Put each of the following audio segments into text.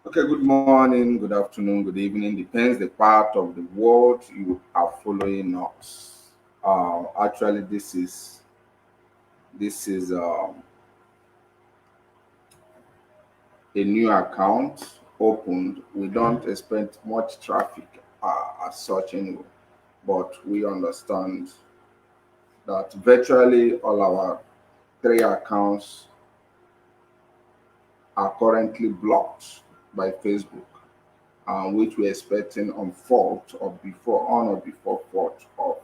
Okay, good morning, good afternoon, good evening. Depends the part of the world you are following us. Actually, this is a new account opened. We don't expect much traffic as such anyway, but we understand that virtually all our 3 accounts are currently blocked by Facebook, which we're expecting on 4th or before, on or before 4th of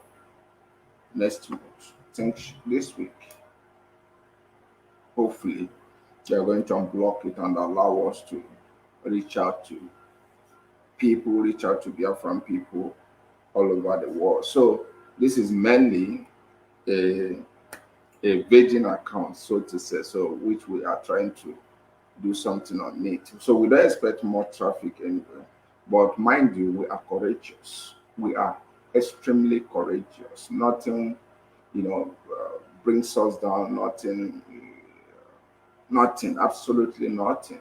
next month. I think this week, hopefully, they're going to unblock it and allow us to reach out to people reach out to Biafran people all over the world. So this is mainly a, a virgin account, so to say, so which we are trying to do something on it. So we don't expect more traffic anyway. But mind you, we are courageous. We are extremely courageous. Nothing, brings us down. Nothing, absolutely nothing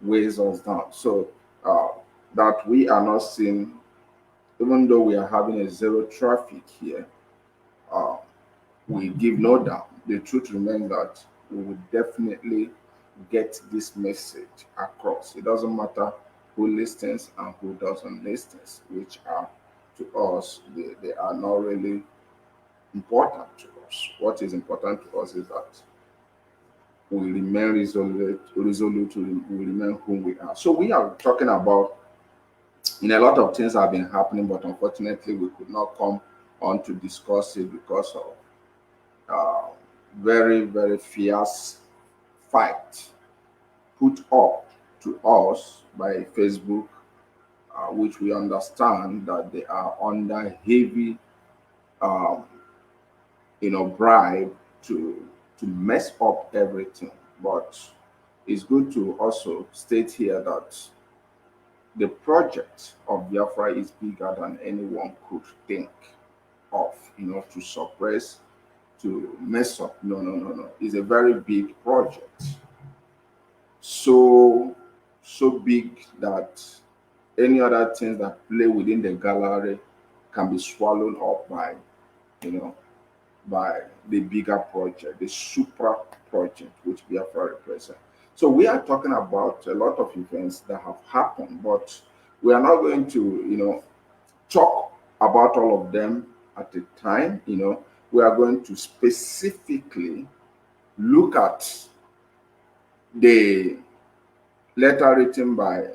weighs us down. So uh, that we are not seeing, even though we are having a zero traffic here, uh, we give no doubt. The truth remains that we will definitely get this message across. It doesn't matter who listens and who doesn't listen, which are to us, they are not really important to us. What is important to us is that we remain resolute, we remain who we are. So we are talking about, a lot of things have been happening, but unfortunately we could not come on to discuss it because of uh, very, very fierce fight put up to us by Facebook, which we understand that they are under heavy, um, bribe to mess up everything. But it's good to also state here that the project of Biafra is bigger than anyone could think of, to suppress, to mess up. No, no, no, no. It's a very big project. So big that any other things that play within the gallery can be swallowed up by, you know, by the bigger project, the super project which Biafra represents. So we are talking about a lot of events that have happened, but we are not going to, talk about all of them at a time. We are going to specifically look at the letter written by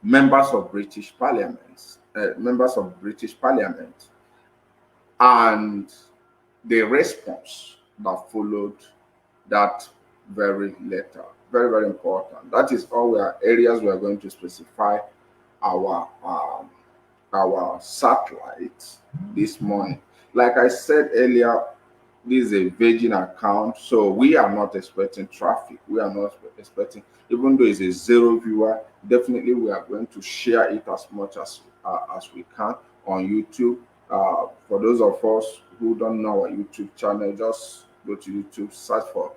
members of British Parliament, and the response that followed that very letter. Very, very important. That is all areas we are going to specify our our satellite this morning. Like I said earlier, this is a virgin account, so we are not expecting traffic. We are not expecting, even though it's a zero viewer, definitely we are going to share it as much as we can on YouTube. For those of us who don't know our YouTube channel, just go to YouTube, search for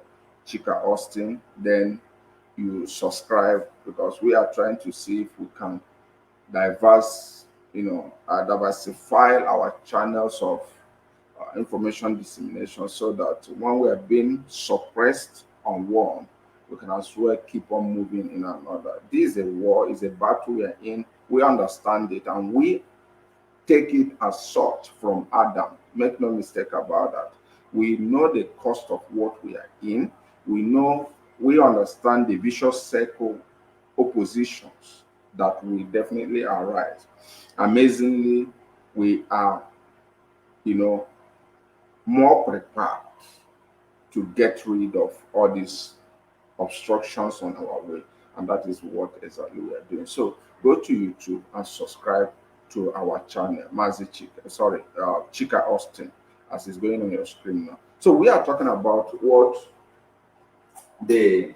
Chika Austin, then you subscribe, because we are trying to see if we can diversify our channels of information dissemination, so that when we are being suppressed on one, we can as well keep on moving in another. This is a war, is a battle we are in. We understand it and we take it as such from Adam. Make no mistake about that. We know the cost of what we are in. We understand the vicious circle oppositions that will definitely arise. Amazingly, we are, more prepared to get rid of all these obstructions on our way. And that is what exactly we are doing. So go to YouTube and subscribe to our channel, Chika Austin, as is going on your screen now. So we are talking about what the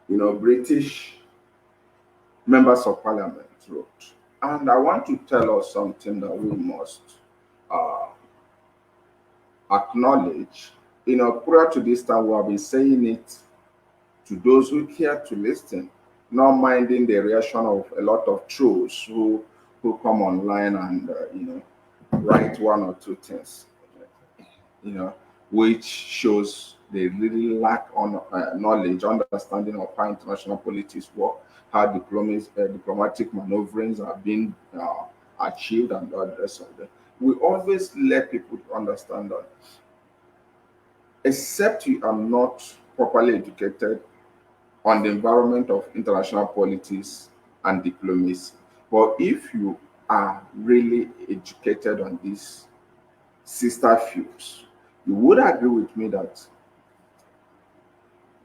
British members of parliament wrote. And I want to tell us something that we must uh, acknowledge. Prior to this time, we have been saying it to those who care to listen, not minding the reaction of a lot of trolls who come online and write one or two things, which shows they really lack on knowledge, understanding of how international politics work, how diplomatic maneuverings are being achieved, and all the rest of them. We always let people understand that, except you are not properly educated on the environment of international politics and diplomacy. But if you are really educated on these sister fields, you would agree with me that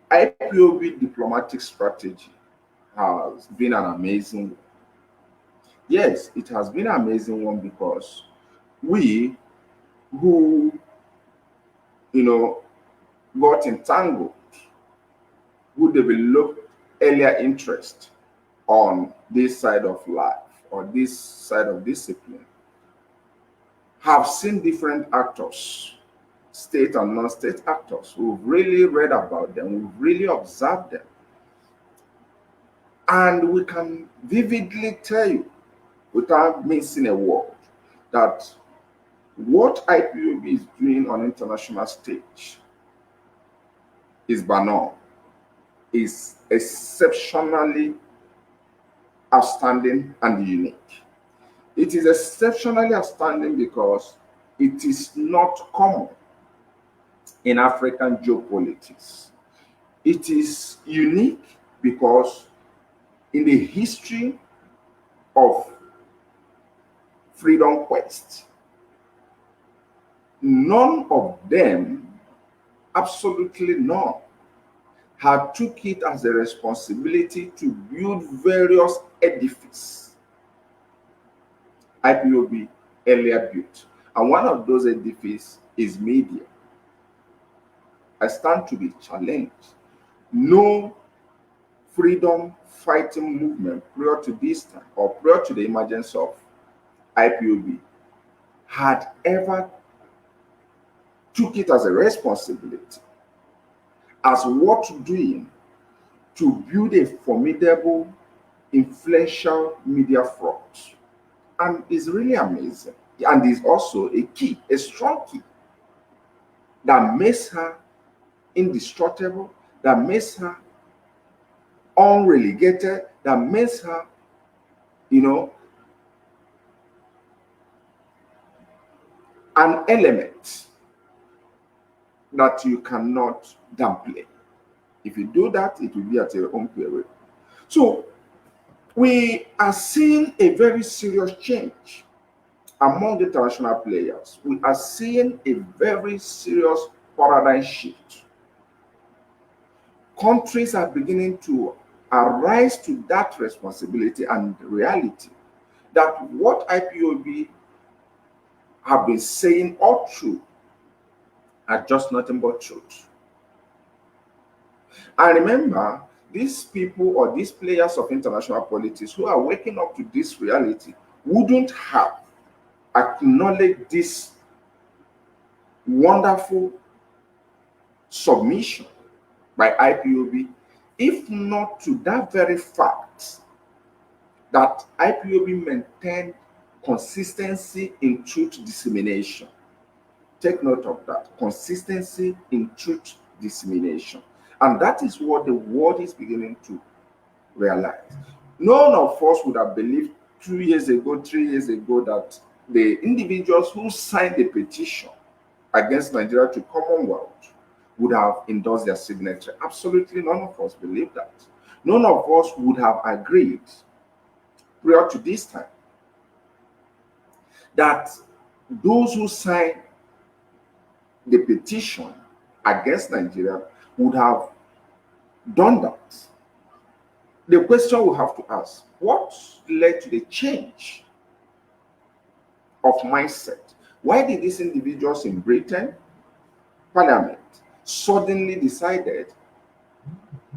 IPOB diplomatic strategy has been an amazing one. Yes, it has been an amazing one because we who, you know, got entangled, who developed earlier interest on this side of life or this side of discipline, have seen different actors, state and non-state actors. We've really read about them, we've really observed them. And we can vividly tell you, without missing a word, that what IPOB is doing on international stage is banal, is exceptionally outstanding and unique. It is exceptionally outstanding because it is not common in African geopolitics. It is unique because in the history of freedom quest, none of them, absolutely none, had took it as a responsibility to build various edifices IPOB earlier built. And one of those edifices is media. I stand to be challenged. No freedom fighting movement prior to this time or prior to the emergence of IPOB had ever took it as a responsibility, as what doing, to build a formidable, influential media front. And it's really amazing. And is also a key, a strong key, that makes her indestructible, that makes her unrelegated, that makes her, an element that you cannot downplay. If you do that, it will be at your own peril. So we are seeing a very serious change among the international players. We are seeing a very serious paradigm shift. Countries are beginning to arise to that responsibility and reality that what IPOB have been saying all through are just nothing but truth. And remember, these people or these players of international politics who are waking up to this reality wouldn't have acknowledged this wonderful submission by IPOB if not to that very fact that IPOB maintained consistency in truth dissemination. Take note of that, consistency in truth dissemination. And that is what the world is beginning to realize. None of us would have believed 2 years ago, 3 years ago, that the individuals who signed the petition against Nigeria to Commonwealth would have endorsed their signature. Absolutely none of us believed that. None of us would have agreed prior to this time that those who signed the petition against Nigeria would have done that. The question we have to ask, what led to the change of mindset? Why did these individuals in Britain, Parliament, suddenly decided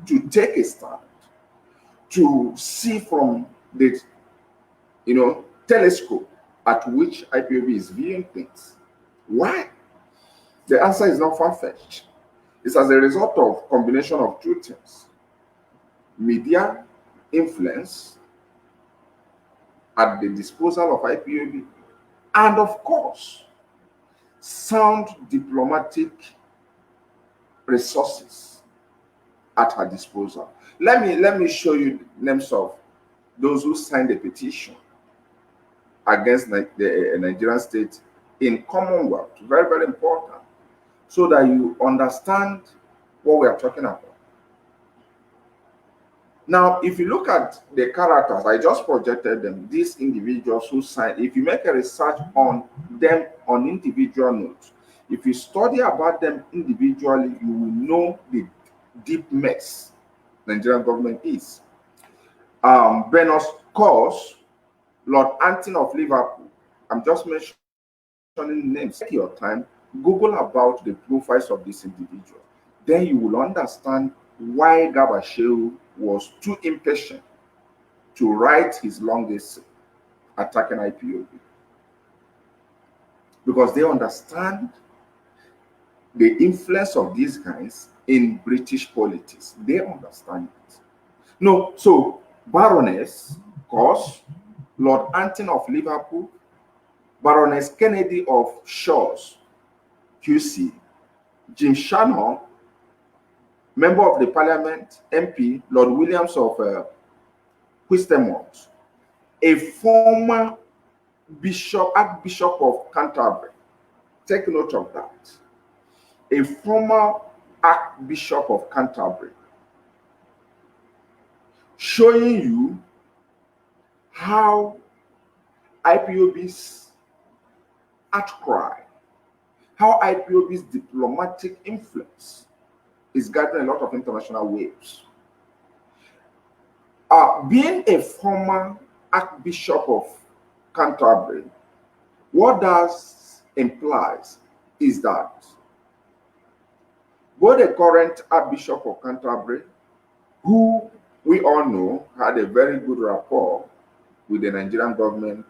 to take a stand, to see from the telescope at which IPOB is viewing things? Why? The answer is not far-fetched. It's as a result of combination of two things: media influence at the disposal of IPOB, and of course, sound diplomatic resources at her disposal. Let me show you names of those who signed the petition against the Nigerian state in Commonwealth. Very, very important, so that you understand what we are talking about. Now, if you look at the characters, I just projected them, these individuals who signed. If you make a research on them on individual notes, if you study about them individually, you will know the deep mess Nigerian government is. Benos Cos, Lord Anton of Liverpool. I'm just mentioning names. Take your time, Google about the profiles of these individuals. Then you will understand why Gabashew was too impatient to write his long essay attacking IPOB. Because they understand the influence of these guys in British politics. They understand it. No, so Baroness Cos, Lord Anton of Liverpool, Baroness Kennedy of Shaw's, QC, Jim Shannon, Member of the Parliament, MP, Lord Williams of Wistemont, a former Archbishop of Canterbury. Take note of that. A former Archbishop of Canterbury, showing you how IPOB's outcry, how IPOB's diplomatic influence is gathering a lot of international waves. Being a former Archbishop of Canterbury, what that implies is that both the current Archbishop of Canterbury, who we all know had a very good rapport with the Nigerian government,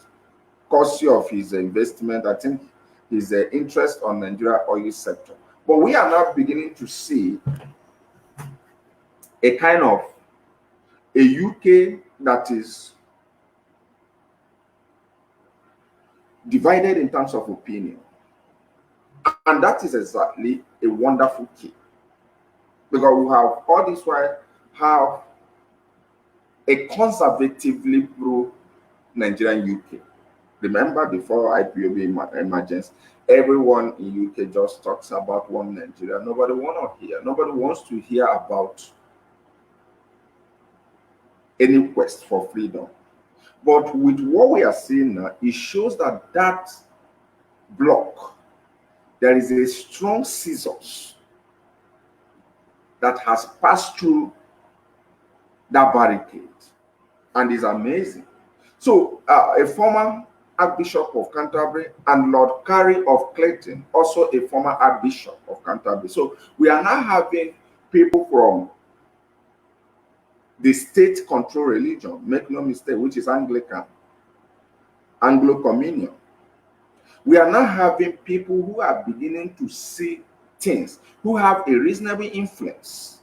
courtesy of his investment, I think his interest on Nigeria oil sector. But we are now beginning to see a kind of a UK that is divided in terms of opinion. And that is exactly a wonderful key. Because we have all this while have a conservatively pro-Nigerian UK. Remember, before IPOB emergence, everyone in UK just talks about one Nigeria. Nobody wants to hear. Nobody wants to hear about any quest for freedom. But with what we are seeing now, it shows that that block, there is a strong scissors that has passed through that barricade, and is amazing. So a former Archbishop of Canterbury and Lord Carey of Clayton, also a former Archbishop of Canterbury. So we are now having people from the state-controlled religion, make no mistake, which is Anglican, Anglo-Communion. We are now having people who are beginning to see things, who have a reasonable influence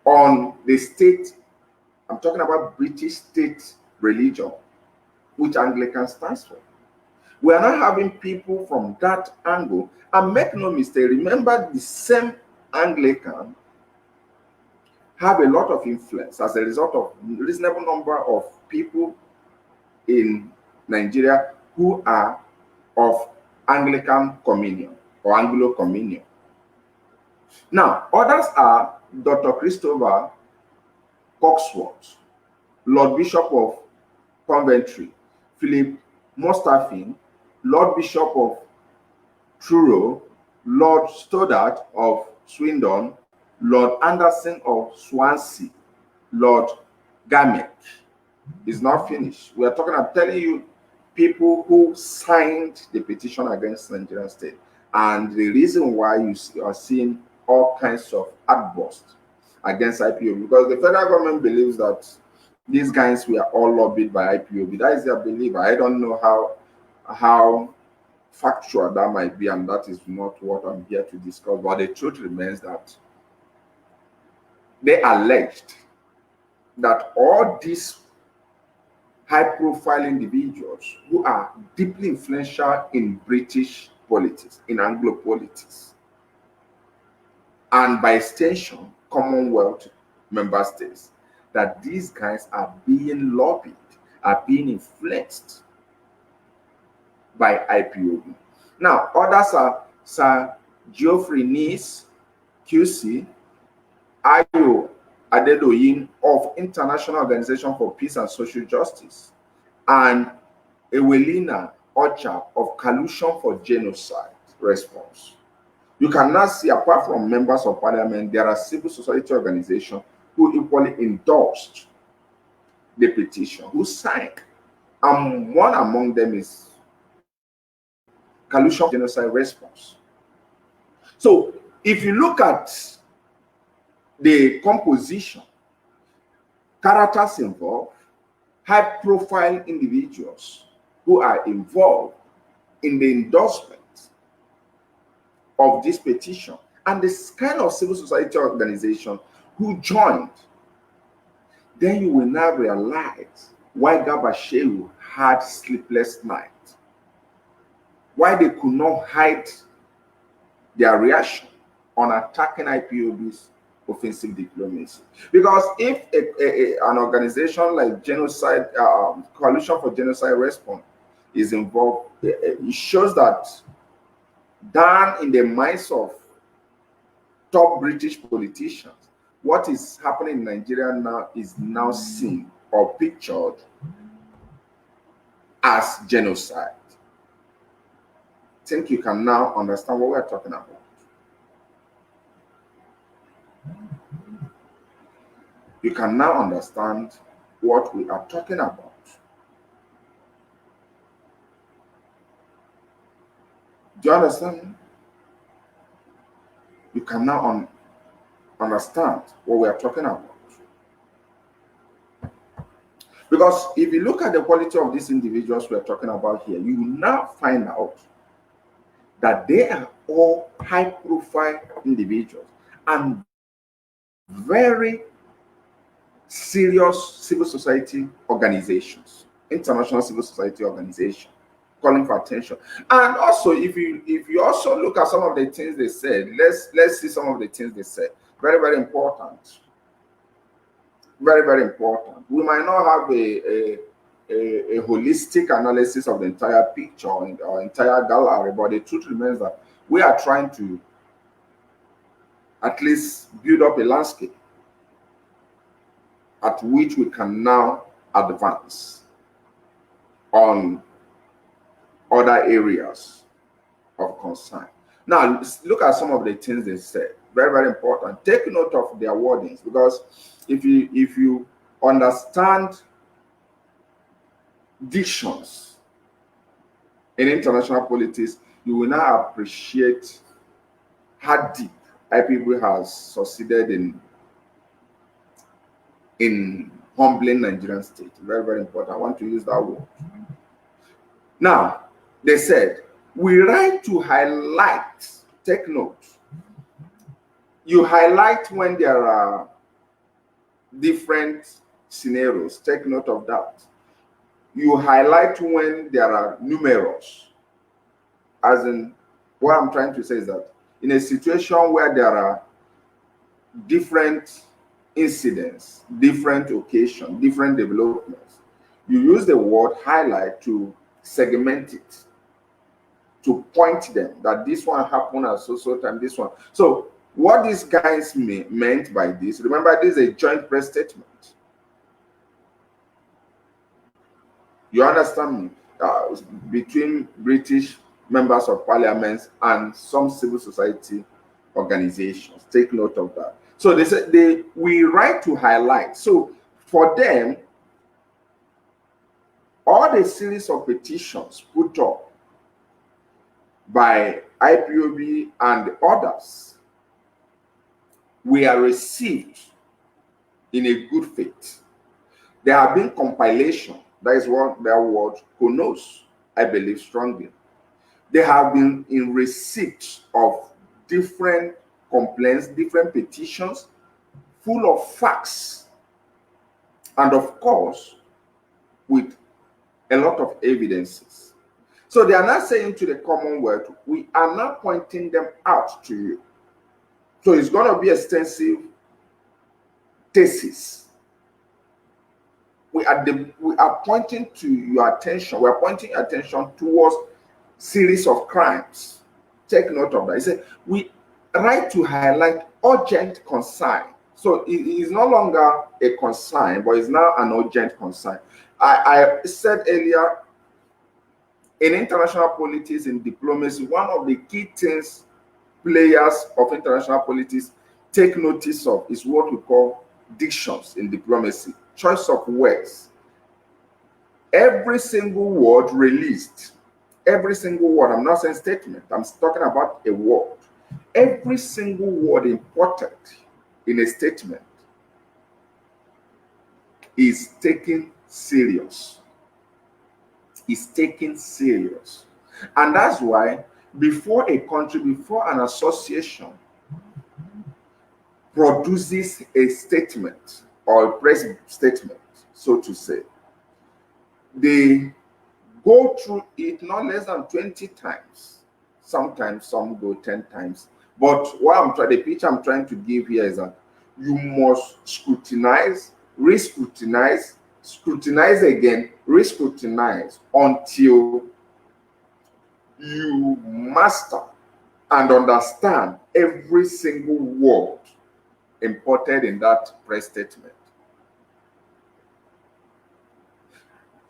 on the state. I'm talking about British state religion, which Anglican stands for. We are now having people from that angle, and make no mistake, remember the same Anglican have a lot of influence as a result of reasonable number of people in Nigeria who are of Anglican communion or Anglo communion. Now, others are Dr. Christopher Coxsworth, Lord Bishop of Coventry, Philip Mustafin, Lord Bishop of Truro, Lord Stoddart of Swindon, Lord Anderson of Swansea, Lord Gamek. Is not finished. We are talking, I'm telling you, people who signed the petition against the Nigerian state. And the reason why you are seeing all kinds of outbursts against IPOB, because the federal government believes that these guys were all lobbied by IPOB. That is their belief. I don't know how factual that might be, and that is not what I'm here to discuss. But the truth remains that they alleged that all these high-profile individuals who are deeply influential in British politics, in Anglo politics, and by extension, Commonwealth member states, that these guys are being lobbied, are being influenced by IPOB. Now, others are Sir Geoffrey Nice, QC, Ayo Adedoyin of International Organization for Peace and Social Justice, and Ewelina Ocha of Collusion for Genocide Response. You can now see, apart from members of parliament, there are civil society organizations who equally endorsed the petition, who signed. And one among them is Coalition for Genocide Response. So if you look at the composition, characters involved, high-profile individuals who are involved in the endorsement of this petition, and this kind of civil society organization who joined, then you will now realize why Gabashew had sleepless nights, why they could not hide their reaction on attacking IPOB's offensive diplomacy. Because if an organization like Coalition for Genocide Response is involved, it shows that down in the minds of top British politicians, what is happening in Nigeria now is now seen or pictured as genocide. I think you can now understand what we're talking about. You can now understand what we are talking about. Do you understand? You can now understand what we are talking about. Because if you look at the quality of these individuals we are talking about here, you will now find out that they are all high-profile individuals and very serious civil society organizations, international civil society organizations, calling for attention. And also, if you also look at some of the things they said, let's see some of the things they said. Very, very important. Very, very important. We might not have a holistic analysis of the entire picture or entire gallery, but the truth remains that we are trying to at least build up a landscape at which we can now advance on other areas of concern. Now, look at some of the things they said. Very, very important. Take note of their wordings, because if you understand dictions in international politics, you will now appreciate how deep IPB has succeeded in humbling Nigerian state. Very, very important. I want to use that word. Now, they said, we write to highlight, take note. You highlight when there are different scenarios. Take note of that. You highlight when there are numerous. As in, what I'm trying to say is that in a situation where there are different incidents, different occasions, different developments, you use the word highlight to segment it, to point them that this one happened at so time, this one. So what these guys meant by this, remember, this is a joint press statement. You understand me? Between British members of parliament and some civil society organizations. Take note of that. So they said we write to highlight. So for them, all the series of petitions put up by IPOB and others were received in a good faith. There have been compilation. That is what their word connotes, I believe strongly. They have been in receipt of different complaints, different petitions, full of facts, and of course, with a lot of evidences. So they are not saying to the Commonwealth, we are not pointing them out to you. So it's going to be extensive thesis. We are pointing to your attention. We are pointing your attention towards series of crimes. Take note of that. He said, we write to highlight urgent concern. So it is no longer a concern, but it's now an urgent concern. I said earlier, in international politics, in diplomacy, one of the key things players of international politics take notice of is what we call dictions in diplomacy. choice of words. Every single word released, every single word, I'm not saying statement, I'm talking about a word. Every single word imported in a statement is taken serious. Is taken serious. And that's why before a country, before an association produces a statement or a press statement, so to say, they go through it not less than 20 times. Sometimes some go 10 times. But the picture I'm trying to give here is that you must scrutinize, re-scrutinize, scrutinize again, re-scrutinize until you master and understand every single word imported in that press statement.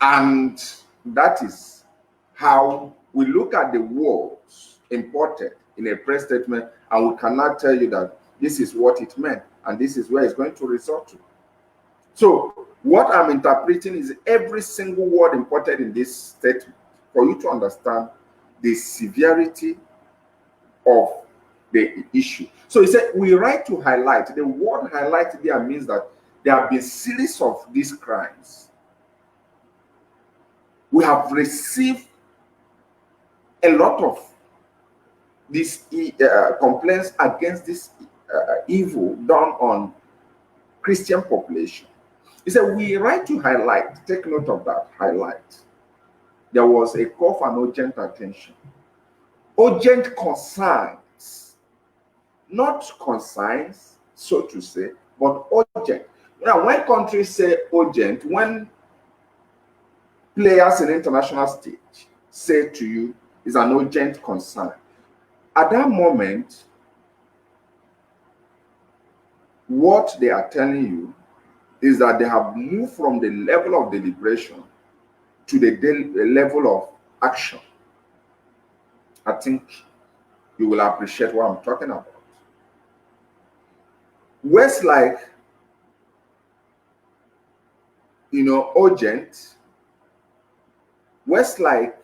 And that is how we look at the words imported in a press statement, and we cannot tell you that this is what it meant and this is where it's going to result to. So what I'm interpreting is every single word imported in this statement for you to understand the severity of the issue. So he said, we write to highlight. The word highlight there means that there have been series of these crimes. We have received a lot of these complaints against this evil done on Christian population. He said, we write to highlight. Take note of that, highlight. There was a call for an urgent attention. Urgent concerns, not consigns, so to say, but urgent. Now, when countries say urgent, when players in international stage say to you, is an urgent concern, at that moment, what they are telling you is that they have moved from the level of deliberation to the level of action. I think you will appreciate what I'm talking about. Words like, urgent, words like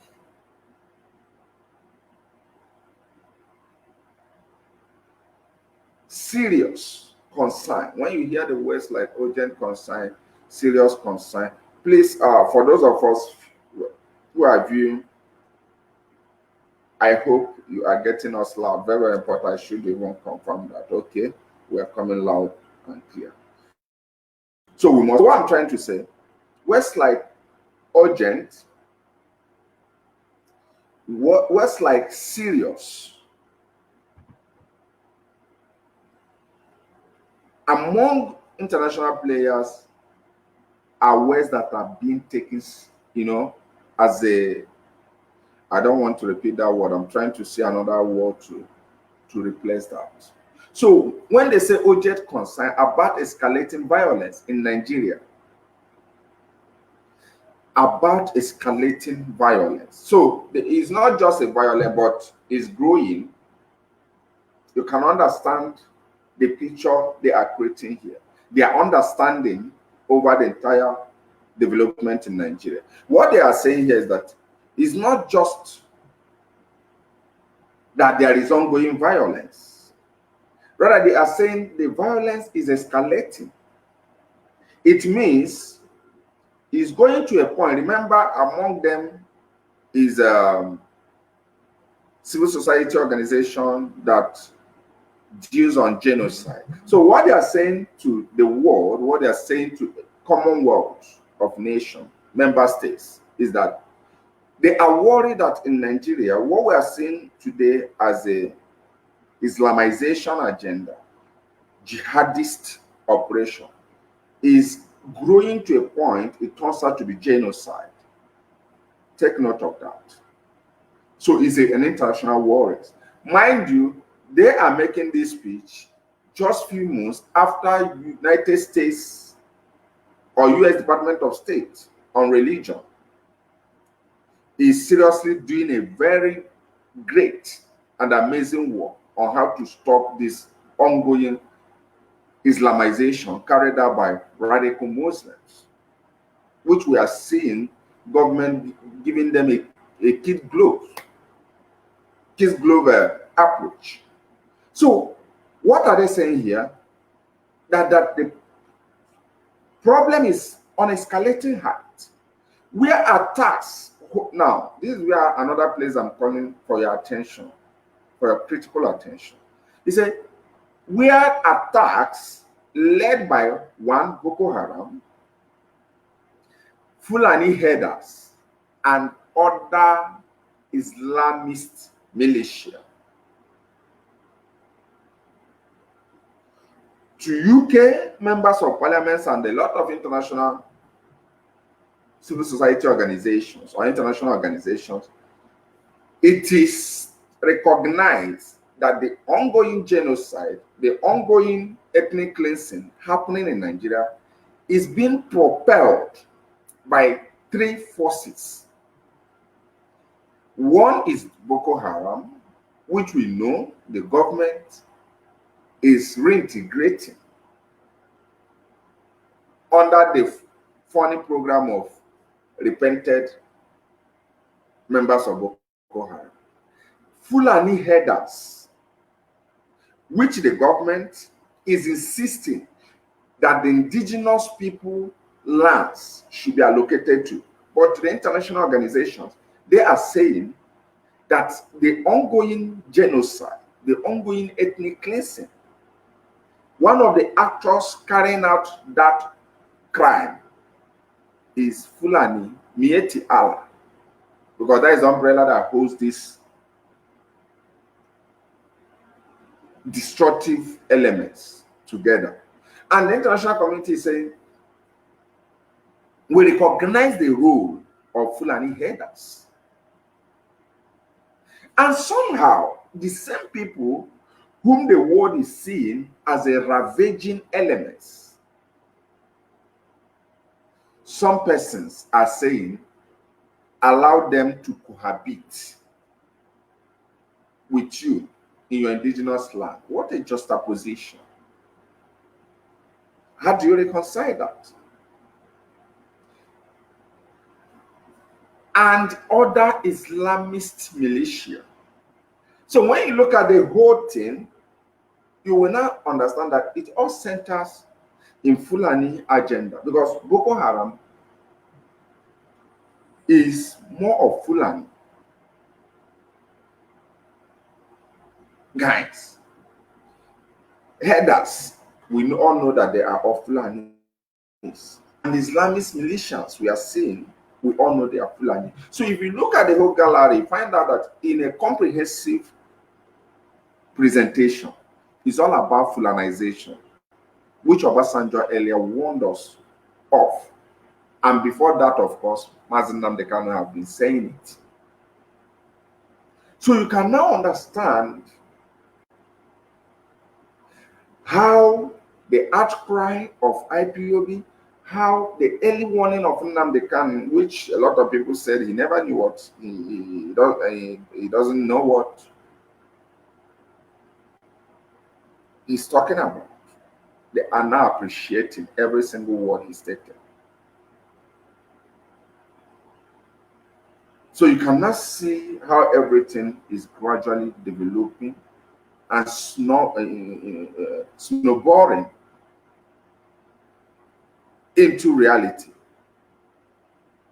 serious concern. When you hear the words like urgent concern, serious concern, please, for those of us who are viewing, I hope you are getting us loud. Very, very important. I should even confirm that. Okay, we are coming loud and clear. So we must, what I'm trying to say, words like urgent, words like serious, among international players are words that are being taken, as a, I don't want to repeat that word. I'm trying to say another word to replace that. So when they say urgent concern about escalating violence in Nigeria, about escalating violence. So it's not just a violence, but it's growing. You can understand the picture they are creating here. Their understanding over the entire development in Nigeria. What they are saying here is that it's not just that there is ongoing violence. Rather, they are saying the violence is escalating. It means it's going to a point. Remember, among them is civil society organization that deals on genocide. So what they are saying to the world, what they are saying to the Commonwealth of Nations, member states, is that they are worried that in Nigeria, what we are seeing today as a Islamization agenda, jihadist operation, is growing to a point it turns out to be genocide. Take note of that. So it's an international war. Mind you, they are making this speech just few months after United States or US Department of State on religion is seriously doing a very great and amazing work on how to stop this ongoing Islamization carried out by radical Muslims, which we are seeing government giving them a kid glove approach. So what are they saying here? That the problem is on escalating height, where attacks, now this is where another place I'm calling for your attention, for your critical attention. He said, where attacks led by one Boko Haram, Fulani headers, and other Islamist militia to UK members of parliaments and a lot of international civil society organizations or international organizations, it is recognized that the ongoing genocide, the ongoing ethnic cleansing happening in Nigeria is being propelled by three forces. One is Boko Haram, which we know the government is reintegrating under the funny program of repented members of Boko Haram. Fulani headers, which the government is insisting that the indigenous people lands should be allocated to. But the international organizations, they are saying that the ongoing genocide, the ongoing ethnic cleansing, one of the actors carrying out that crime is Fulani Mieti Allah, because that is the umbrella that holds these destructive elements together. And the international community is saying, we recognize the role of Fulani headers. And somehow, the same people whom the world is seeing as a ravaging elements, some persons are saying, allow them to cohabit with you in your indigenous land. What a juxtaposition. How do you reconcile that? And other Islamist militia. So when you look at the whole thing, you will now understand that it all centers in Fulani agenda, because Boko Haram is more of Fulani guys. Headers, we all know that they are of Fulani. And Islamist militias we are seeing, we all know they are Fulani. So if you look at the whole gallery, find out that in a comprehensive presentation, it's all about Fulanization, which Obasanjo earlier warned us of. And before that, of course, Mazi Nnamdi Kanu have been saying it. So you can now understand how the outcry of IPOB, how the early warning of Nnamdi Kanu, which a lot of people said he never knew what, he doesn't know what he's talking about. They are now appreciating every single word he's taken. So you cannot see how everything is gradually developing and snowballing into reality.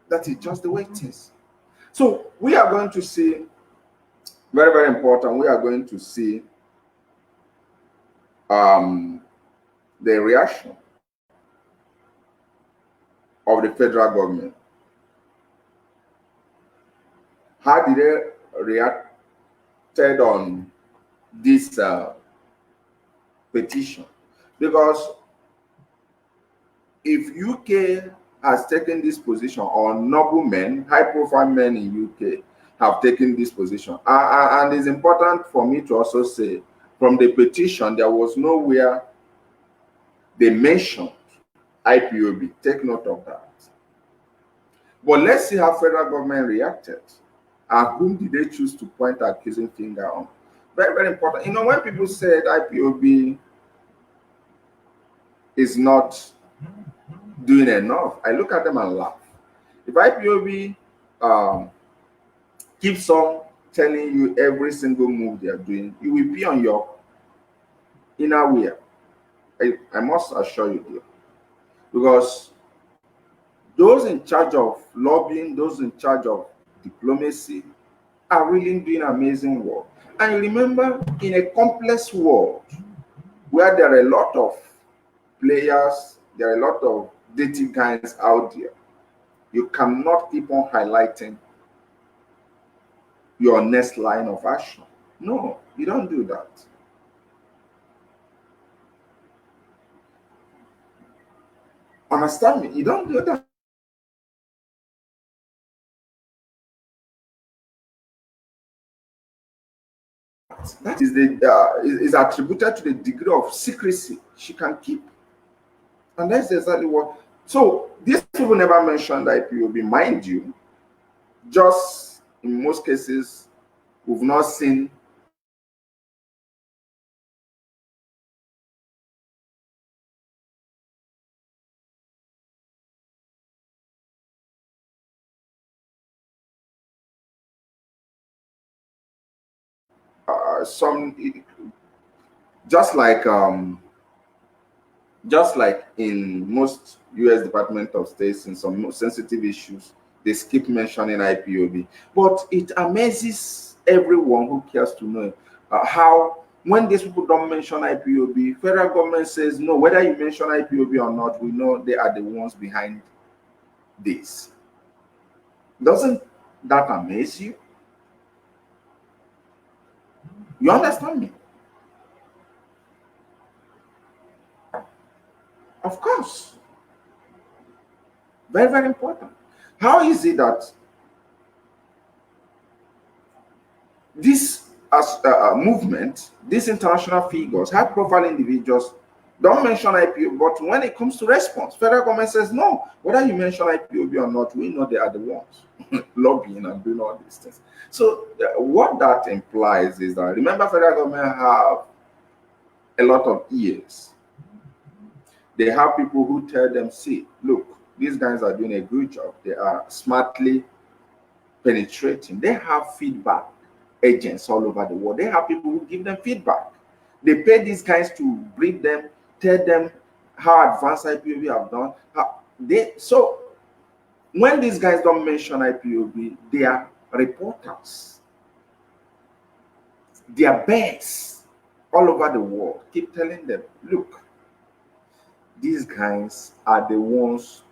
That is just the way it is. So we are going to see, very, very important, we are going to see the reaction of the federal government. How did they react on this petition? Because if UK has taken this position, or noble men, high-profile men in UK have taken this position, and it's important for me to also say, from the petition, there was nowhere they mentioned IPOB. Take note of that. But let's see how federal government reacted. And whom did they choose to point the accusing finger on? Very, very important. You know, when people said IPOB is not doing enough, I look at them and laugh. If IPOB keeps on telling you every single move they are doing, you will be on your inner ear. I must assure you dear. Because those in charge of lobbying, those in charge of diplomacy are really doing amazing work. And you remember, in a complex world where there are a lot of players, there are a lot of dirty guys out there, you cannot keep on highlighting your next line of action. No, you don't do that. Understand me? You don't do that. That is is attributed to the degree of secrecy she can keep, and that's exactly what. So these people never mentioned IPOB, mind you. Just in most cases, we've not seen some, just like in most US Department of States, in some sensitive issues, they skip mentioning IPOB. But it amazes everyone who cares to know how, when these people don't mention IPOB, federal government says, no, whether you mention IPOB or not, we know they are the ones behind this. Doesn't that amaze you? You understand me? Of course. Very, very important. How is it that this as movement, these international figures, high profile individuals don't mention IPOB, but when it comes to response, federal government says no, whether you mention IPOB or not, we know they are the ones lobbying and doing all these things. So what that implies is that, remember, federal government have a lot of ears. They have people who tell them, see, look, these guys are doing a good job. They are smartly penetrating. They have feedback agents all over the world. They have people who give them feedback. They pay these guys to brief them, tell them how advanced IPOB have done. So when these guys don't mention IPOB, they are reporters. Their best all over the world keep telling them, look, these guys are the ones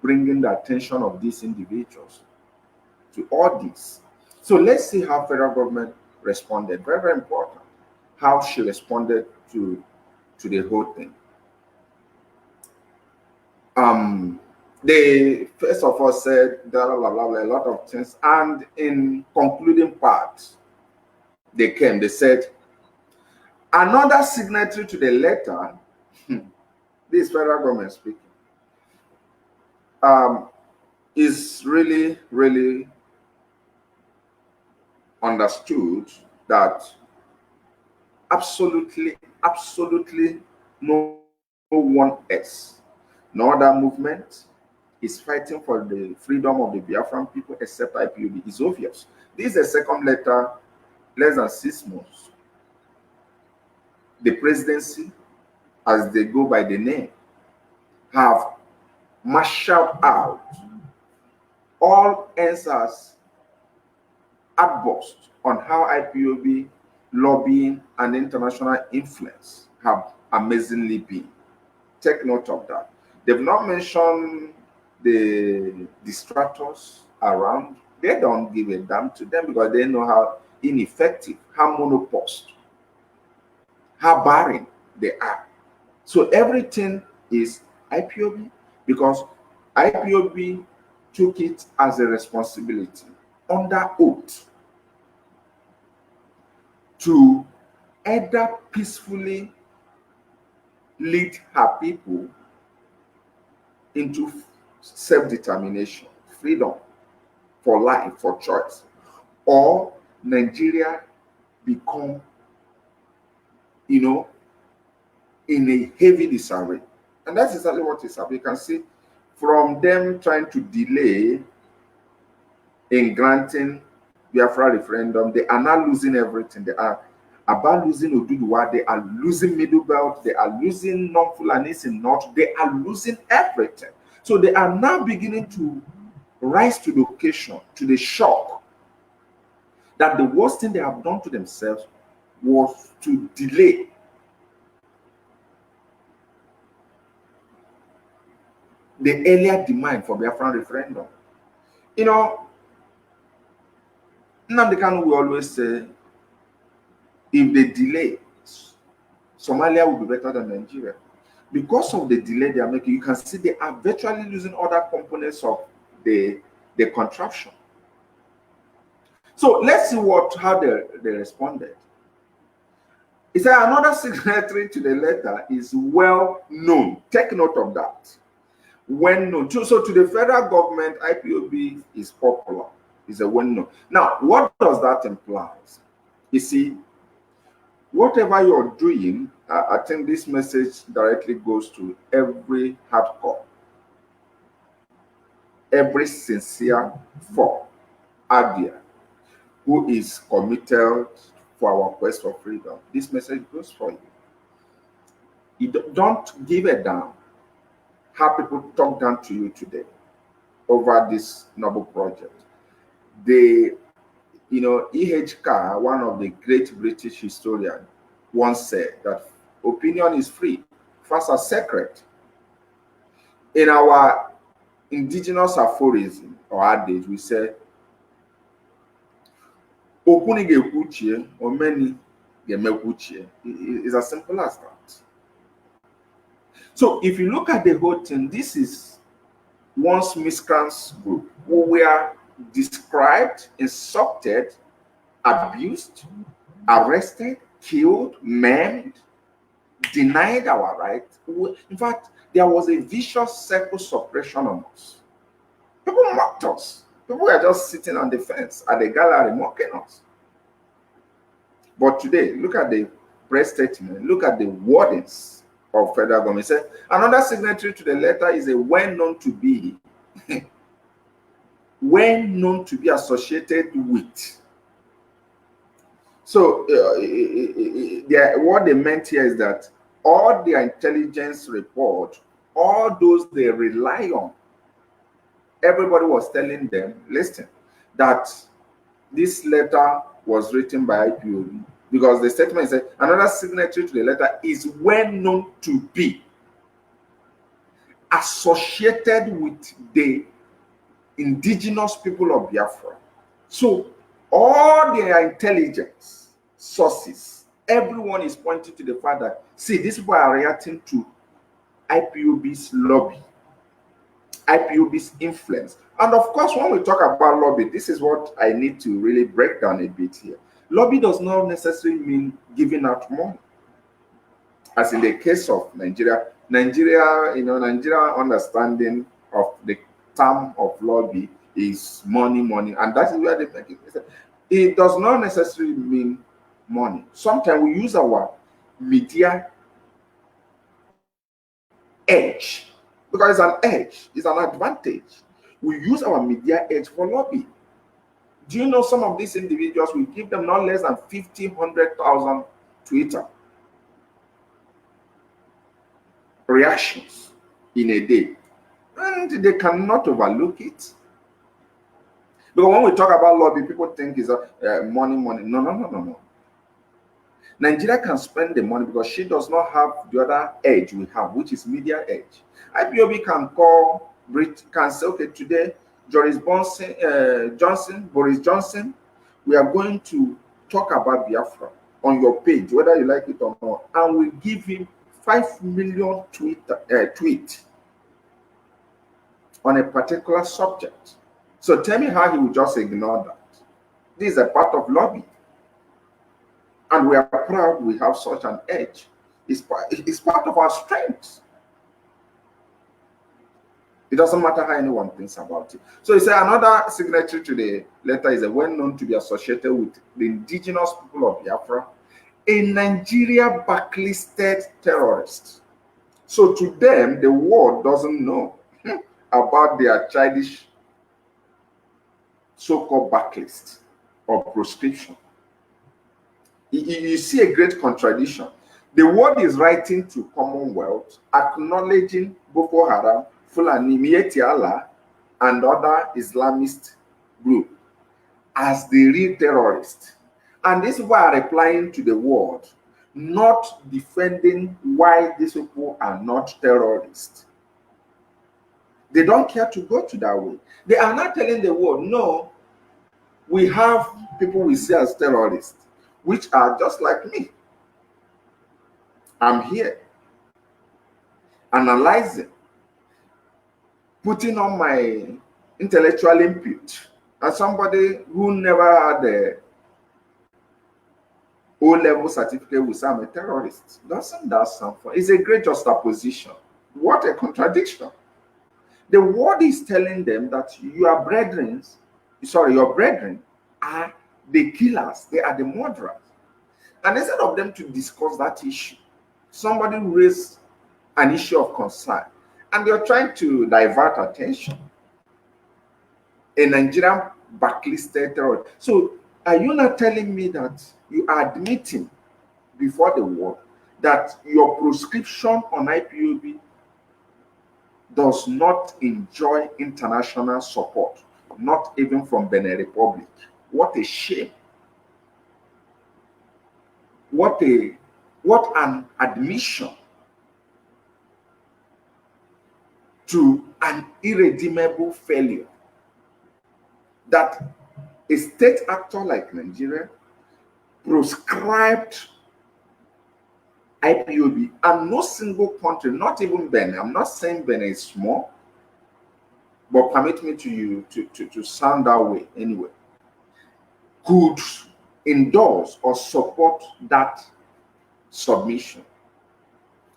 bringing the attention of these individuals to all this. So let's see how federal government responded. Very, very important. How she responded to the whole thing. They first of all said blah, blah, blah, blah, a lot of things, and in concluding part, they said another signatory to the letter, this federal government speaking, is really, really understood that absolutely no one else, no other movement is fighting for the freedom of the Biafran people except IPOB. It's obvious. This is a second letter, less than 6 months. The presidency, as they go by the name, have marshaled out all answers outburst on how IPOB lobbying and international influence have amazingly been. Take note of that. They've not mentioned the distractors around. They don't give a damn to them because they know how ineffective, how monoposed, how barren they are. So everything is IPOB because IPOB took it as a responsibility under oath to either peacefully lead her people into self-determination, freedom for life, for choice, or Nigeria become, in a heavy disarray. And that's exactly what is happening. You can see from them trying to delay in granting Biafra referendum, they are now losing everything. They are about losing Oduduwa, they are losing Middle Belt, they are losing non-Fulanis in North, they are losing everything. So they are now beginning to rise to the occasion, to the shock that the worst thing they have done to themselves was to delay the earlier demand for Biafran referendum. You know, Nnamdi Kanu will always say, if they delay, Somalia will be better than Nigeria. Because of the delay they are making, you can see they are virtually losing other components of the contraption. So let's see how they responded. He said another signatory to the letter is well known. Take note of that. When known. So to the federal government, IPOB is popular. Is a well known. Now, what does that imply? You see, whatever you're doing, I think this message directly goes to every hardcore, every sincere for Adia who is committed for our quest for freedom. This message goes for you. You don't give a damn how people talk down to you today over this noble project. E.H. Carr, one of the great British historians, once said that opinion is free, facts are sacred. In our indigenous aphorism or adage, we say, or many it's as simple as that. So if you look at the whole thing, this is once miscreants group who were described, insulted, abused, arrested, killed, maimed, denied our rights. In fact, there was a vicious circle suppression on us. People mocked us. People were just sitting on the fence at the gallery mocking us. But today, look at the press statement, look at the wordings of federal government. It said, another signatory to the letter is a well-known to be associated with. So what they meant here is that all their intelligence report, all those they rely on, everybody was telling them, listen, that this letter was written by IPOB, because the statement said another signatory to the letter is well known to be associated with the indigenous people of Biafra. So all their intelligence sources, everyone is pointing to the fact that, see, these people are reacting to IPOB's lobby, IPOB's influence. And of course, when we talk about lobby, this is what I need to really break down a bit here. Lobby does not necessarily mean giving out money. As in the case of Nigeria, Nigeria understanding of the term of lobby is money, and that is where they make it. It does not necessarily mean money. Sometimes we use our media edge, because it's an edge, it's an advantage. We use our media edge for lobby. Do you know some of these individuals, we give them not less than 50, 100,000 Twitter reactions in a day, and they cannot overlook it. Because when we talk about lobby, people think it's money. No. Nigeria can spend the money because she does not have the other edge we have, which is media edge. IPOB can call, can say, okay, today, Boris Johnson, we are going to talk about Biafra on your page, whether you like it or not, and we give him 5 million tweet on a particular subject. So tell me how he will just ignore that. This is a part of lobby. And we are proud we have such an edge. It's part of our strength. It doesn't matter how anyone thinks about it. So he said another signatory to the letter is well known to be associated with the indigenous people of Biafra, a Nigeria blacklisted terrorist. So to them, the world doesn't know about their childish so-called backlist or proscription. You see a great contradiction. The world is writing to Commonwealth, acknowledging Boko Haram, Fulani, Miyetti Allah, and other Islamist groups as the real terrorists. And these people are replying to the world, not defending why these people are not terrorists. They don't care to go to that way. They are not telling the world, no, we have people we see as terrorists, which are just like me. I'm here analyzing, putting on my intellectual input, as somebody who never had a O-level certificate will say I'm a terrorist. Doesn't that sound fun? It's a great juxtaposition. What a contradiction. The word is telling them that your brethren are the killers, they are the murderers. And instead of them to discuss that issue, somebody raised an issue of concern, and they're trying to divert attention. A Nigerian blacklisted terrorist. So are you not telling me that you are admitting before the world that your proscription on IPOB does not enjoy international support, not even from Benin Republic? What a shame. What an admission to an irredeemable failure that a state actor like Nigeria proscribed IPOB, and no single country, not even Benin, I'm not saying Benin is small, but permit me to sound that way anyway, could endorse or support that submission.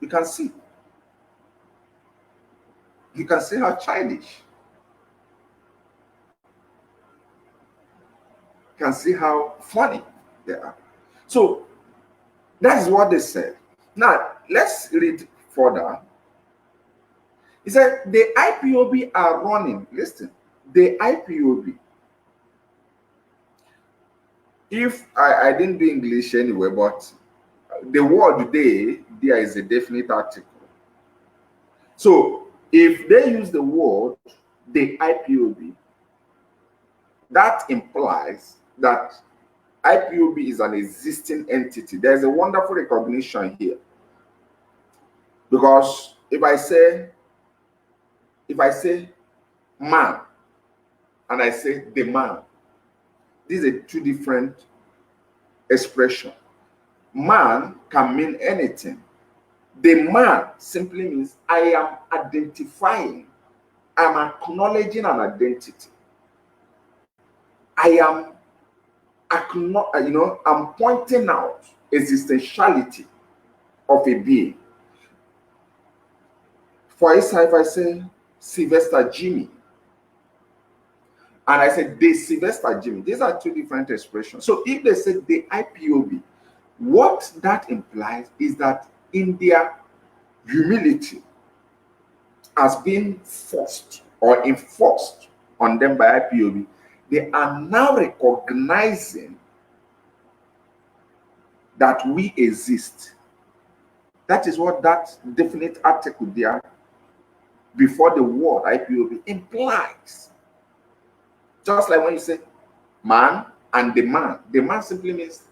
You can see. You can see how childish. You can see how funny they are. So that is what they said. Now, let's read further. He said, the IPOB are running. Listen, the IPOB. If I didn't do English anyway, but the word there is a definite article. So if they use the word the IPOB, that implies that IPOB is an existing entity. There's a wonderful recognition here. Because if I say man and I say the man, these are two different expressions. Man can mean anything. The man simply means I am identifying, I'm acknowledging an identity. I am I'm pointing out existentiality of a being. For instance, if I say Sylvester Jimmy, and I say the Sylvester Jimmy, these are two different expressions. So if they say the IPOB, what that implies is that in their humility as being forced or enforced on them by IPOB, they are now recognizing that we exist. That is what that definite article there before the word IPOB implies. Just like when you say man and the man simply means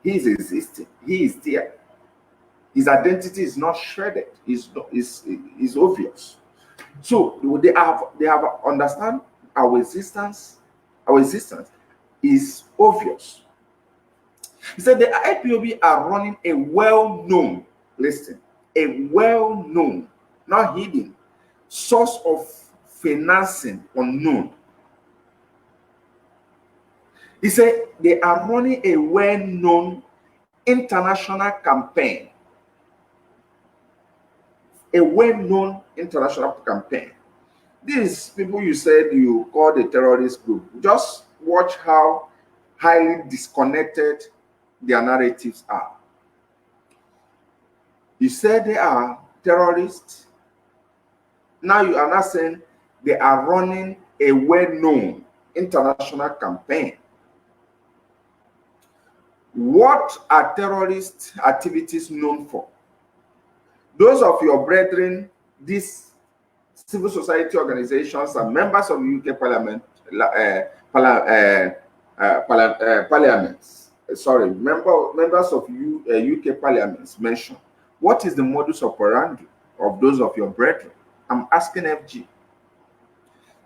he is existing, he is there. His identity is not shredded, is obvious. So they have understand our existence is obvious. He said the IPOB are running a well-known, listen, a well-known, not hidden, source of financing unknown. He said they are running a well-known international campaign. A well-known international campaign. These people you said you call the terrorist group, just watch how highly disconnected their narratives are. You said they are terrorists. Now you are not saying they are running a well-known international campaign. What are terrorist activities known for? Those of your brethren, these civil society organizations and members of UK Parliament, parliaments, members of UK parliaments mentioned. What is the modus operandi of those of your brethren? I'm asking FG.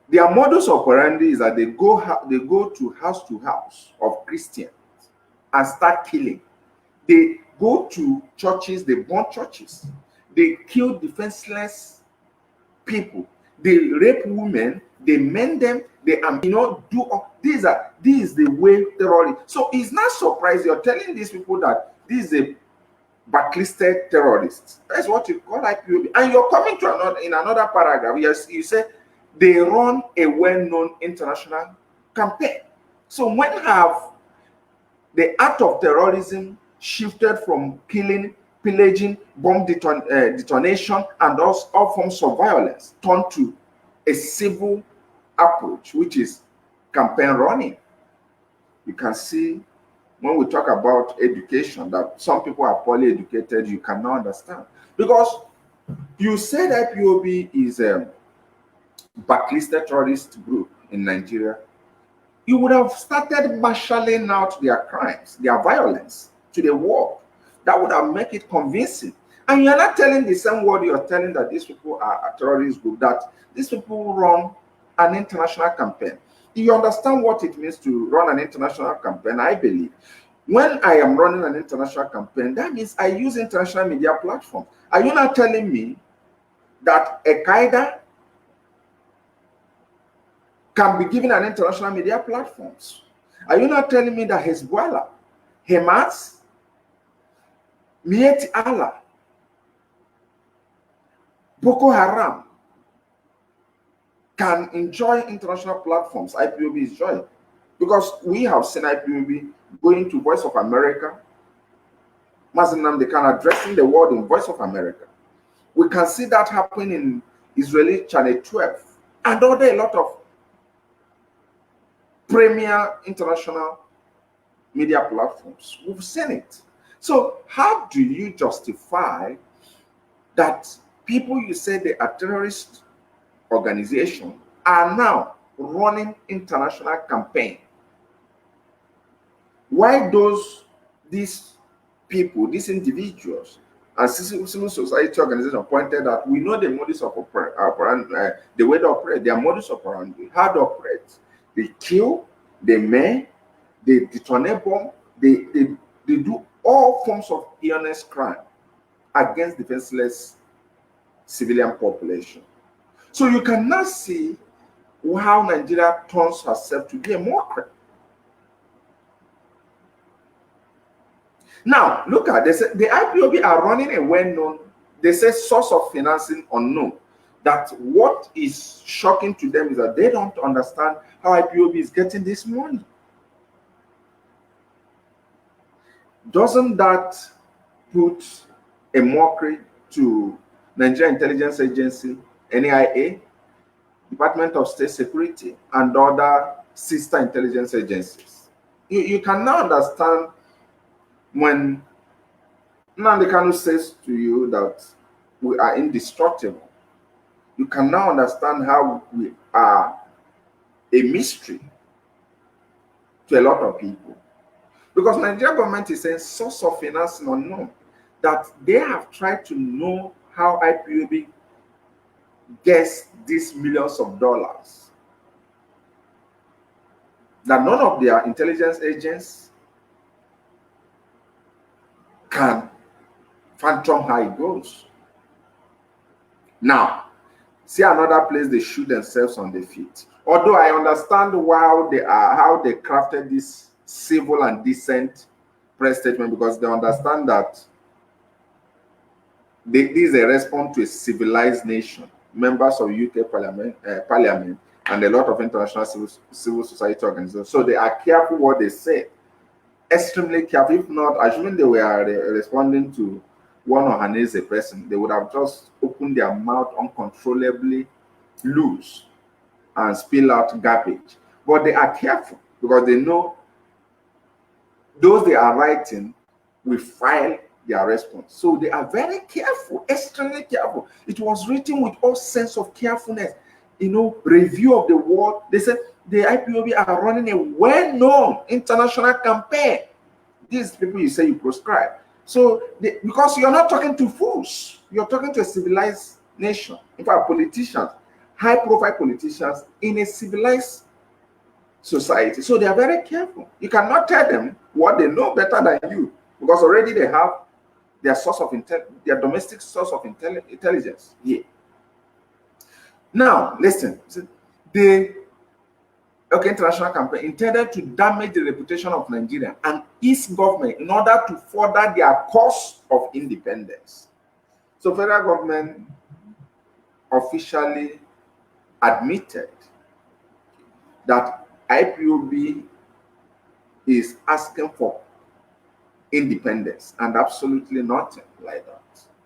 Their modus operandi is that they go to house of Christians and start killing. They go to churches, they burn churches, they kill defenseless people, they rape women, they mend them, they do all these. This is the way terrorists. So it's not surprised you're telling these people that this is a blacklisted terrorist. That's what you call IPOB. And you're coming to another paragraph. Yes, you say they run a well-known international campaign. So when have the act of terrorism shifted from killing, pillaging, bomb detonation, and all forms of violence turned to a civil approach, which is campaign running? You can see when we talk about education that some people are poorly educated, you cannot understand. Because you said IPOB is a blacklisted terrorist group in Nigeria, you would have started marshalling out their crimes, their violence to the world. That would have made it convincing. And you're not telling the same word you're telling that these people are a terrorist group, that these people run an international campaign. Do you understand what it means to run an international campaign? I believe when I am running an international campaign, that means I use international media platforms. Are you not telling me that Al-Qaeda can be given an international media platforms? Are you not telling me that Hezbollah, Hamas, Mieti Allah, Boko Haram can enjoy international platforms? IPOB is joined. Because we have seen IPOB going to Voice of America, Mazen they can addressing the world in Voice of America. We can see that happen in Israeli Channel 12 and a lot of premier international media platforms. We've seen it. So how do you justify that people you say they are terrorist organization are now running international campaign? Why these people, these individuals, and civil society organizations pointed out, we know the modus operandi, the way they operate, their modus operandi, how they operate. They kill, they maim, they detonate bomb, they do all forms of heinous crime against defenseless civilian population. So you cannot see how Nigeria turns herself to be a mockery. Now, look at this. The IPOB are running a well-known, they say, source of financing unknown. That what is shocking to them is that they don't understand how IPOB is getting this money. Doesn't that put a mockery to Nigerian Intelligence Agency, NIA, Department of State Security, and other sister intelligence agencies? You cannot understand when Nnamdi Kanu says to you that we are indestructible. You cannot understand how we are a mystery to a lot of people. Because Nigerian government is saying source of financing unknown, that they have tried to know how IPOB gets these millions of dollars. That none of their intelligence agents can phantom how it goes. Now, see another place they shoot themselves on the feet. Although I understand how they crafted this civil and decent press statement, because they understand that this is a response to a civilized nation, members of UK Parliament, and a lot of international civil society organizations. So they are careful what they say, extremely careful. If not, assuming they were responding to one Ohanese person, they would have just opened their mouth uncontrollably loose and spill out garbage. But they are careful because they know those they are writing will file their response. So they are very careful, extremely careful. It was written with all sense of carefulness. Review of the world. They said the IPOB are running a well-known international campaign. These people you say you proscribe. So because you're not talking to fools, you're talking to a civilized nation. In fact, politicians, high-profile politicians in a civilized society. So they are very careful. You cannot tell them what they know better than you, because already they have their source of their domestic source of intelligence here. Now, listen. The international campaign intended to damage the reputation of Nigeria and its government in order to further their cause of independence. So federal government officially admitted that IPOB is asking for independence and absolutely nothing like that.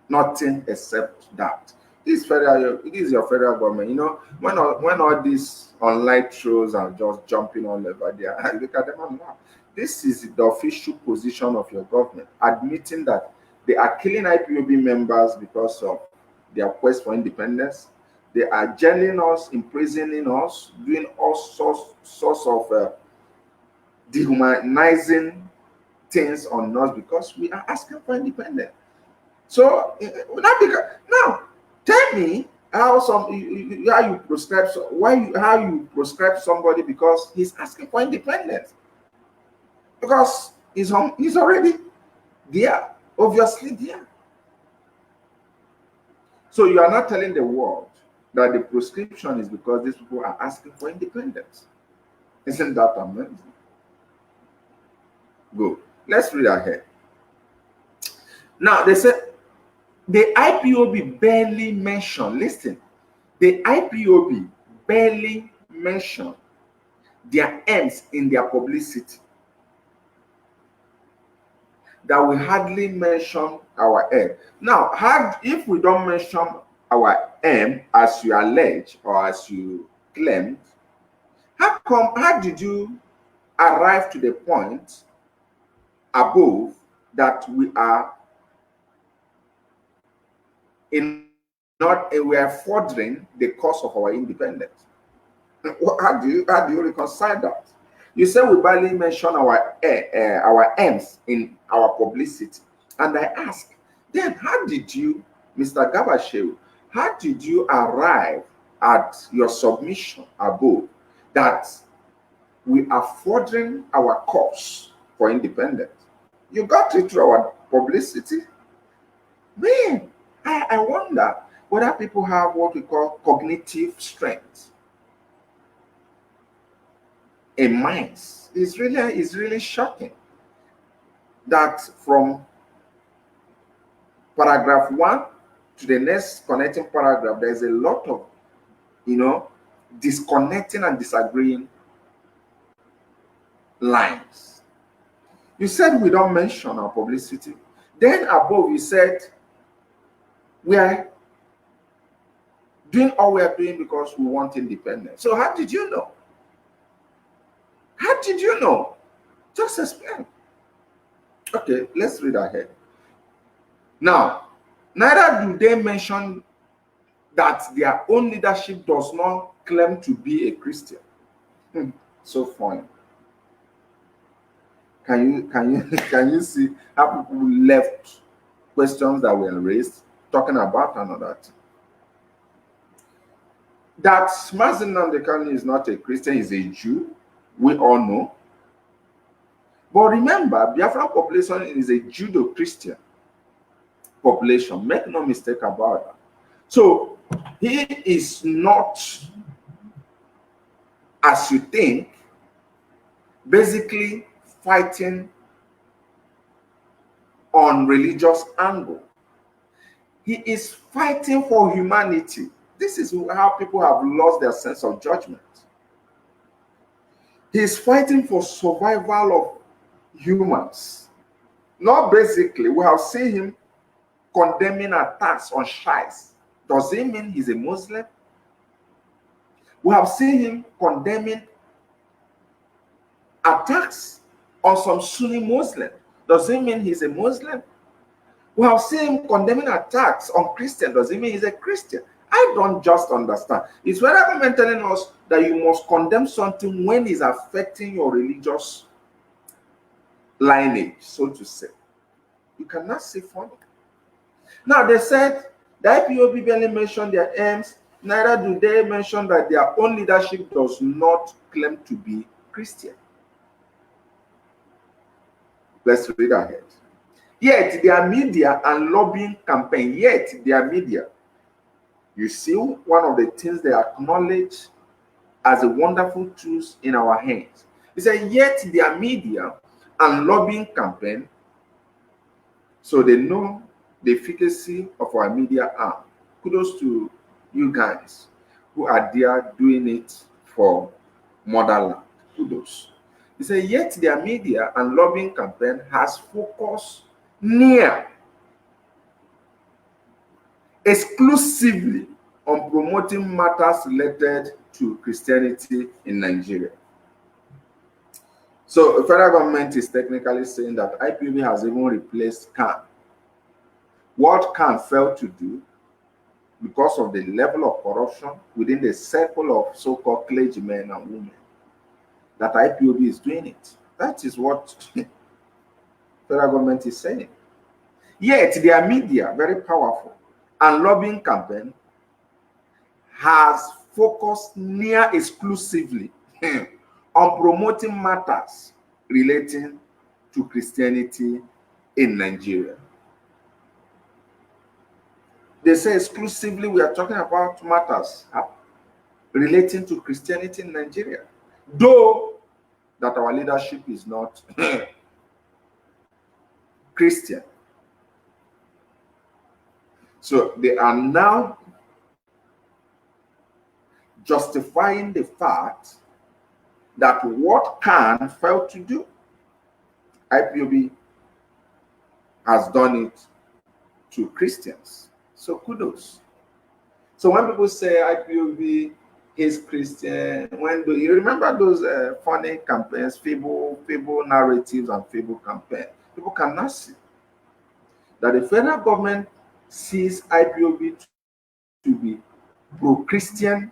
Nothing except that. It is your federal government. When all these online trolls are just jumping all over there, I look at them and laugh. This is the official position of your government, admitting that they are killing IPOB members because of their quest for independence. They are jailing us, imprisoning us, doing all sorts of dehumanizing things on us because we are asking for independence. So now tell me how you proscribe how you proscribe somebody because he's asking for independence, because he's already there, obviously there. So you are not telling the world that the prescription is because these people are asking for independence. Isn't that amazing? Good. Let's read ahead. Now they said the IPOB barely mentioned, listen, the IPOB barely mentioned their aims in their publicity. That we hardly mention our aim. Now, if we don't mention our aim as you allege or as you claimed, how did you arrive to the point above that we are we are furthering the cause of our independence? How do you reconcile that? You say we barely mention our aims in our publicity, and I ask, then how did you, Mr. Gabashew, how did you arrive at your submission above that we are furthering our cause for independence? You got it through our publicity. Man, I wonder whether people have what we call cognitive strength in minds. It's really shocking that from paragraph 1 to the next connecting paragraph, there's a lot of, disconnecting and disagreeing lines. You said we don't mention our publicity. Then above you said we are doing all we are doing because we want independence. So how did you know? How did you know? Just explain. Okay, let's read ahead. Now, neither do they mention that their own leadership does not claim to be a Christian. So funny. Can you see how people left questions that were raised talking about another thing? That Mazi Nnamdi Kanu is not a Christian, he's a Jew, we all know. But remember, Biafra population is a Judo-Christian population. Make no mistake about that. So he is not, as you think, basically fighting on religious angle. He is fighting for humanity. This is how people have lost their sense of judgment. He is fighting for survival of humans. Not basically, we have seen him condemning attacks on Shiites, does it mean he's a Muslim? We have seen him condemning attacks on some Sunni Muslims. Does it mean he's a Muslim? We have seen him condemning attacks on Christians. Does it mean he's a Christian? I don't just understand. It's whether government telling us that you must condemn something when it's affecting your religious lineage, so to say. You cannot say funny. Now, they said the IPOB barely mentioned their aims, neither do they mention that their own leadership does not claim to be Christian. Let's read ahead. Yet their media and lobbying campaign, you see one of the things they acknowledge as a wonderful tools in our hands. He said, yet their media and lobbying campaign, so they know the efficacy of our media arm. Kudos to you guys who are there doing it for motherland. Kudos. He said, yet their media and lobbying campaign has focused near exclusively on promoting matters related to Christianity in Nigeria. So the federal government is technically saying that IPOB has even replaced CAN. What CAN failed to do because of the level of corruption within the circle of so-called clergymen and women, that IPOB is doing it. That is what the federal government is saying. Yet their media, very powerful, and lobbying campaign has focused near exclusively on promoting matters relating to Christianity in Nigeria. They say exclusively we are talking about matters relating to Christianity in Nigeria, though that our leadership is not Christian. So they are now justifying the fact that what CAN failed to do, IPOB has done it to Christians. So kudos. So when people say IPOB is Christian, you remember those funny campaigns, fable narratives and fable campaigns, people cannot see that the federal government sees IPOB to be pro-Christian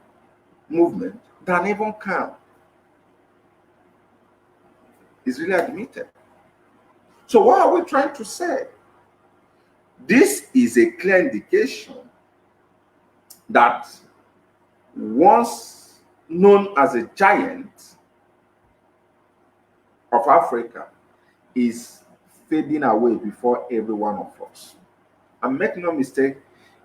movement than even CAN. Is really admitted. So what are we trying to say? This is a clear indication that once known as a giant of Africa is fading away before every one of us. And make no mistake,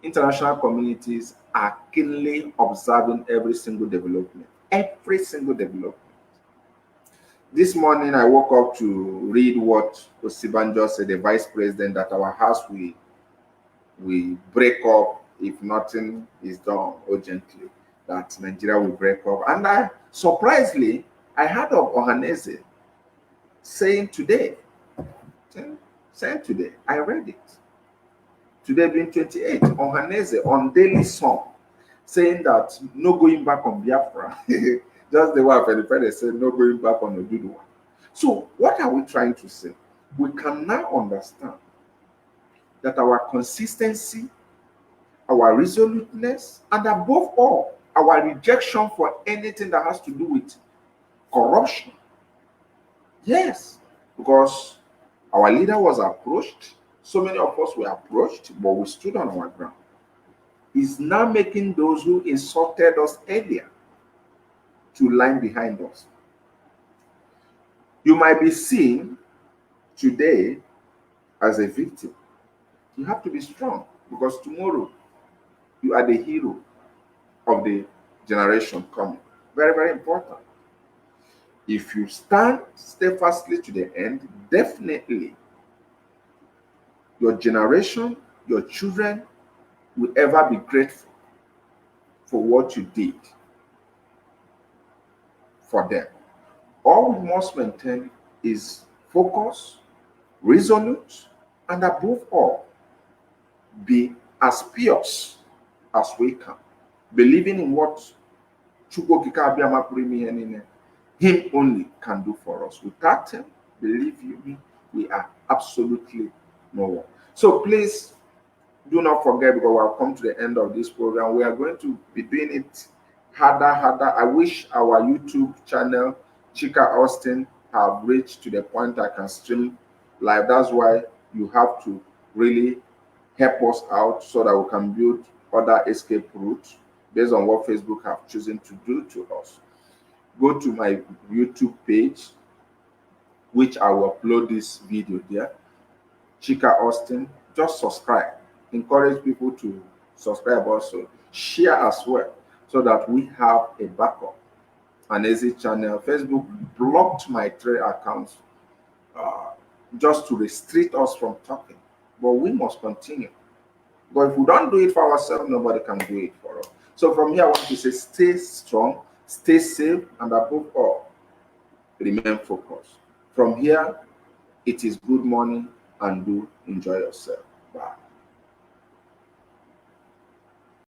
international communities are keenly observing every single development. Every single development. This morning, I woke up to read what Osibanjo said, the vice president, that our house will break up if nothing is done urgently, that Nigeria will break up. And surprisingly, I heard of Ohaneze saying today, I read it. Today being 28, Ohaneze on Daily Sun, saying that no going back on Biafra. Just the way Fede said, no going back on Oduduwa. So what are we trying to say? We can now understand that our consistency, our resoluteness, and above all, our rejection for anything that has to do with corruption. Yes, because our leader was approached, so many of us were approached, but we stood on our ground. Is now making those who insulted us earlier to line behind us. You might be seen today as a victim. You have to be strong, because tomorrow you are the hero of the generation coming. Very, very important. If you stand steadfastly to the end, definitely your generation, your children will ever be grateful for what you did for them. All we must maintain is focus, resolute, and above all, be as pious as we can, believing in what him only can do for us. Without him, believe you me, we are absolutely no one. So please do not forget, because we have come to the end of this program. We are going to be doing it harder. I wish our YouTube channel, Chika Austin, have reached to the point I can stream live. That's why you have to really help us out so that we can build other escape routes based on what Facebook have chosen to do to us. Go to my YouTube page, which I will upload this video there, Chika Austin. Just subscribe. Encourage people to subscribe also. Share as well, so that we have a backup, an easy channel. Facebook blocked my 3 accounts just to restrict us from talking. But we must continue. But if we don't do it for ourselves, nobody can do it for us. So from here, I want to say stay strong, stay safe, and above all, remain focused. From here, it is good morning, and do enjoy yourself.